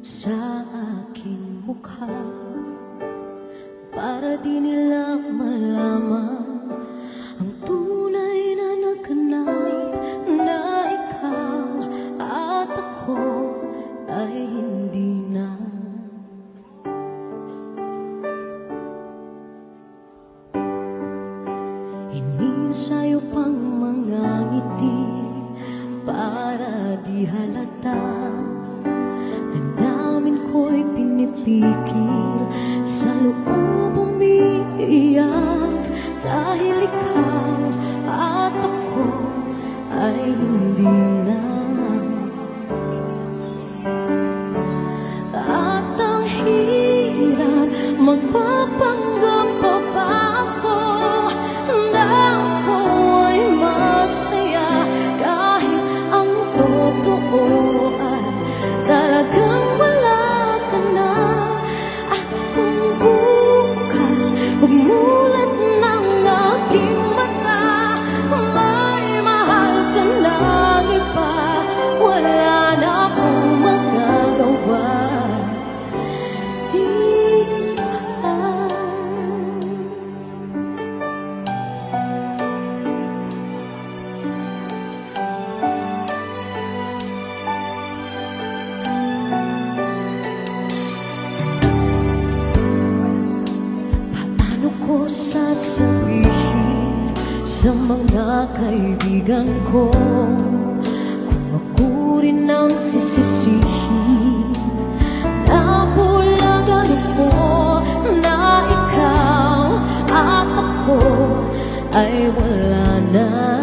sa aking mukha, para di nila malaman ang tunay na nagkanayip na ikaw at ako ay hindi na. Hining sa'yo pang mga ngiti para di halata, damdamin ko'y pinipikil, sa loob umiiyak, dahil ikaw at ako ay hindi na. At ang hirap magpapanggap pa ba ako na ako ay masaya, kahit ang totoo ay talagang wala ka na. At kung bukas pagmulat ng aking mata, may mahal ka na iba, wala na akong magagawa. Ko sasabihin sa mga kaibigan ko kung ako rin ang sisisihin, na bulagan ko na ikaw at ako ay wala na.